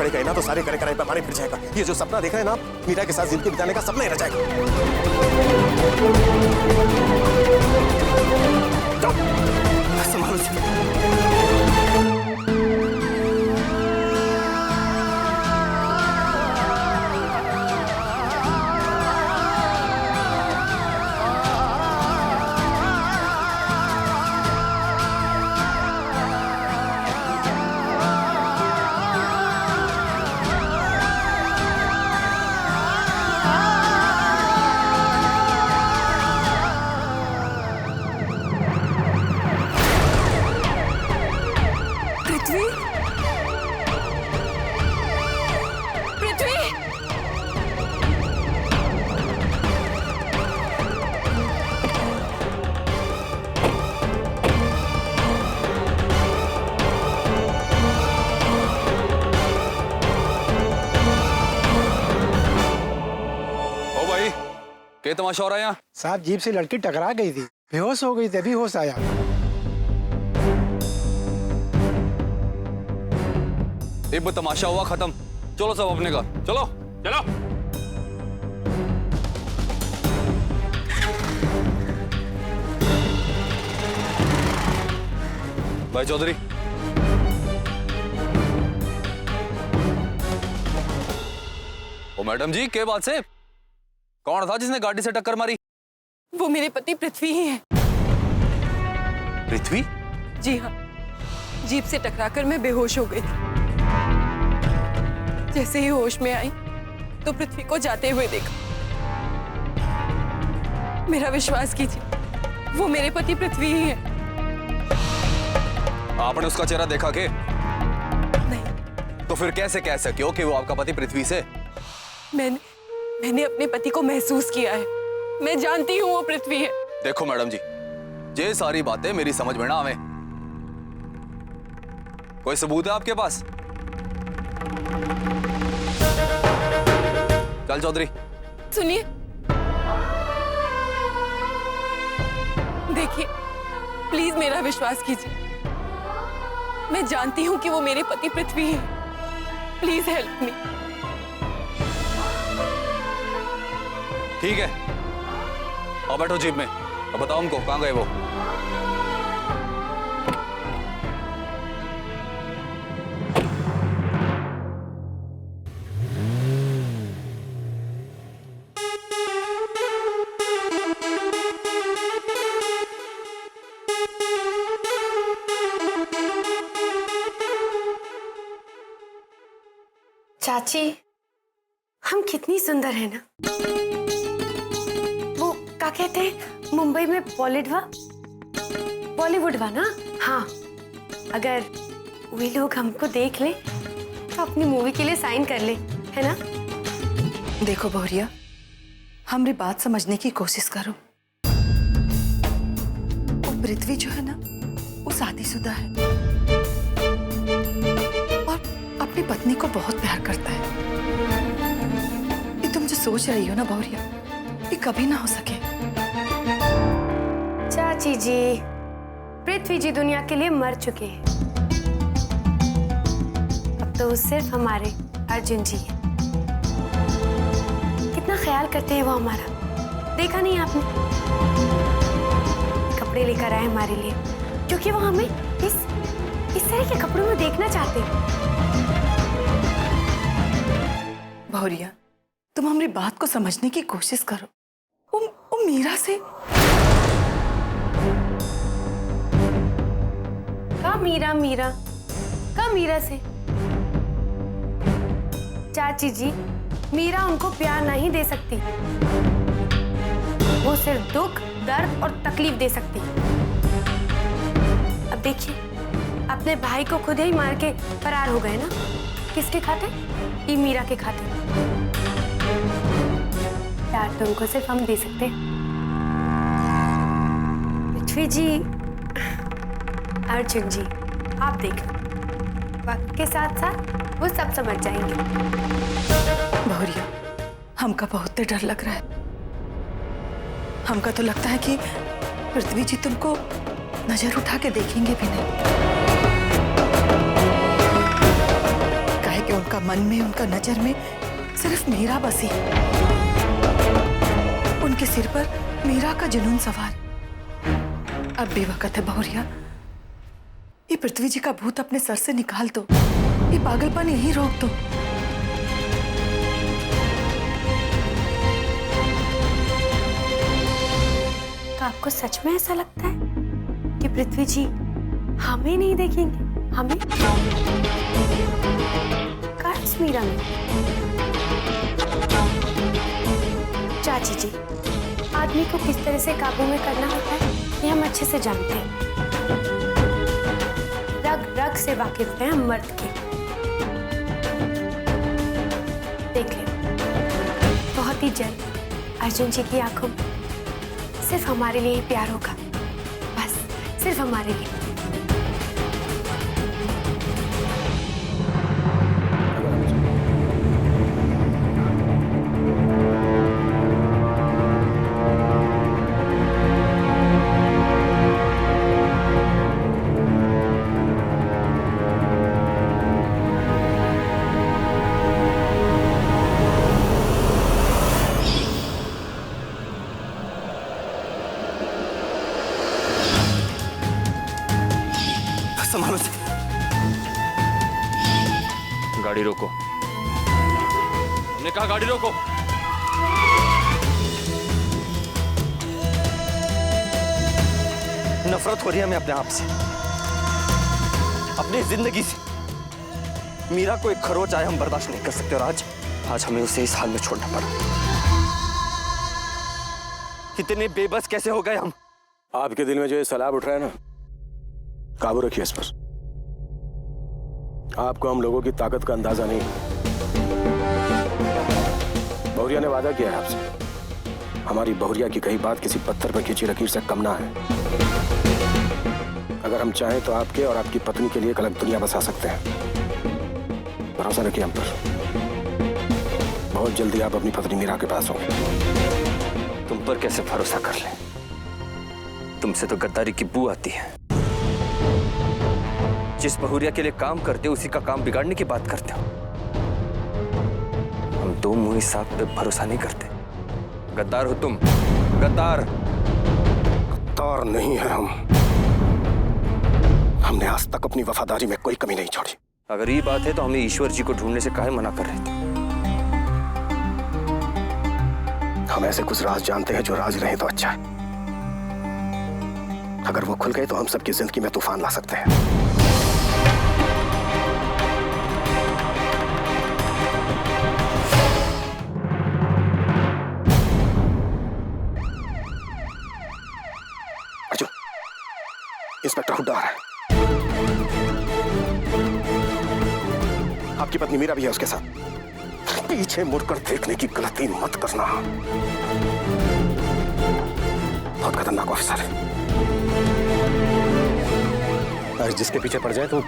पड़ गए ना तो सारे करे कराए पे पानी फिर जाएगा। ये जो सपना देख रहे हैं ना, मीरा के साथ जिंदगी बिताने का सपना ही रह जाएगा। संभालो जी। क्या तमाशा हो रहा है यहाँ? साहब जीप से लड़की टकरा गई थी, बेहोश हो गई थी, अभी होश आया। एक तमाशा हुआ खत्म, चलो सब अपने घर चलो चलो। भाई चौधरी, ओ मैडम जी, क्या बात से? कौन था जिसने गाड़ी से टक्कर मारी? वो मेरे पति पृथ्वी ही है। पृथ्वी? जी हाँ, जीप से टकराकर मैं बेहोश हो गई थी। जैसे ही होश में आई तो पृथ्वी को जाते हुए देखा। मेरा विश्वास कीजिए, वो मेरे पति पृथ्वी ही है। आपने उसका चेहरा देखा के? नहीं। तो फिर कैसे कह सके हो कि वो आपका पति पृथ्वी से? मैंने अपने पति को महसूस किया है। मैं जानती हूँ वो पृथ्वी है। देखो मैडम जी, ये सारी बातें मेरी समझ में ना आवे। कोई सबूत है आपके पास? चल चौधरी। सुनिए, देखिए, प्लीज मेरा विश्वास कीजिए। मैं जानती हूँ कि वो मेरे पति पृथ्वी है। Please help me. ठीक है, अब बैठो जीप में। अब बताओ हमको कहाँ गए वो? चाची, हम कितनी सुंदर है ना। वो क्या कहते हैं मुंबई में बॉलीवुड वा ना। हाँ, अगर वे लोग हमको देख ले तो अपनी मूवी के लिए साइन कर ले, है ना? देखो बहुरिया, हमारी बात समझने की कोशिश करो। वो पृथ्वी जो है ना, वो शादीशुदा है और अपनी पत्नी को बहुत प्यार करता है। ये तुम जो सोच रही हो ना बहुरिया, ये कभी ना हो सके। चाची जी, पृथ्वी जी दुनिया के लिए मर चुके हैं। अब तो सिर्फ हमारे अर्जुन जी हैं। कितना ख्याल करते हैं वो हमारा, देखा नहीं आपने? कपड़े लेकर आए हमारे लिए, क्योंकि वो हमें इस तरह के कपड़ों में देखना चाहते हैं। बहुरिया, तुम हमारी बात को समझने की कोशिश करो। वो मीरा से मीरा से चाची जी, मीरा उनको प्यार नहीं दे सकती। वो सिर्फ दुख, दर्द और तकलीफ दे सकती। अब देखिए, अपने भाई को खुद ही मार के फरार हो गए ना। किसके खाते? ये मीरा के खाते। प्यार तो उनको सिर्फ हम दे सकते हैं। पृथ्वी जी, अर्जुन जी, आप देखना, वक्त के साथ साथ वो सब समझ जाएंगे। बहुरिया, हमका बहुत डर लग रहा है। हमका तो लगता है कि पृथ्वी जी तुमको नजर उठा के देखेंगे भी नहीं, काहे कि उनका उनका मन में, उनका नजर में सिर्फ मीरा बसी। उनके सिर पर मीरा का जुनून सवार। अब भी वक्त है बहुरिया, ये पृथ्वी जी का भूत अपने सर से निकाल दो, ये पागलपन यहीं रोक दो। तो आपको सच में ऐसा लगता है कि पृथ्वी जी हमें नहीं देखेंगे? हमें काश मीरा में। चाची जी, आदमी को किस तरह से काबू में करना होता है ये हम अच्छे से जानते हैं। रग रग से वाकिफ हैं हम मर्द के। देख ले, बहुत ही जल्द अर्जुन जी की आंखों में सिर्फ हमारे लिए ही प्यार होगा, बस सिर्फ हमारे लिए। संभालो से। गाड़ी रोको, हमने कहा गाड़ी रोको। नफरत हो रही है हमें अपने आप से, अपनी जिंदगी से। मीरा को एक खरोच आए हम बर्दाश्त नहीं कर सकते, और आज हमें उसे इस हाल में छोड़ना पड़ा। कितने बेबस कैसे हो गए हम। आपके दिल में जो ये सलाब उठ रहा है ना, काबू रखिए इस पर। आपको हम लोगों की ताकत का अंदाजा नहीं। बहुरिया ने वादा किया है आपसे, हमारी बहुरिया की कही बात किसी पत्थर पर खींची लकीर से कम ना है। अगर हम चाहें तो आपके और आपकी पत्नी के लिए एक अलग दुनिया बसा सकते हैं। भरोसा रखिए हम पर। बहुत जल्दी आप अपनी पत्नी मीरा के पास होंगे। तुम पर कैसे भरोसा कर ले, तुमसे तो गद्दारी की बू आती है। जिस बहुरिया के लिए काम करते हो उसी का काम बिगाड़ने की बात करते हो। हम दो मुंही सांप पे भरोसा नहीं करते। गद्दार हो तुम, गद्दार। गद्दार नहीं है हम। हमने आज तक अपनी वफादारी में कोई कमी नहीं छोड़ी। अगर ये बात है तो हमें ईश्वर जी को ढूंढने से काहे मना कर रहे थे। हम ऐसे कुछ राज जानते हैं जो राज रहे तो अच्छा है। अगर वो खुल गए तो हम सबकी जिंदगी में तूफान ला सकते हैं। अर्जुन, इंस्पेक्टर हुड्डा आ रहा है। आपकी पत्नी मीरा भी है उसके साथ। पीछे मुड़कर देखने की गलती मत करना। बहुत खतरनाक ऑफिसर है। अगर जिसके पीछे पड़ जाए तो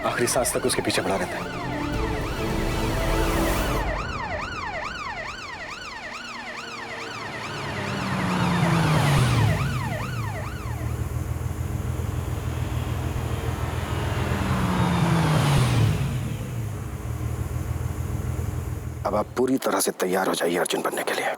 आखिरी सांस तक उसके पीछे पड़ा रहता है। अब आप पूरी तरह से तैयार हो जाइए अर्जुन बनने के लिए।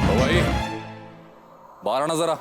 तो भाई बाहर आना जरा।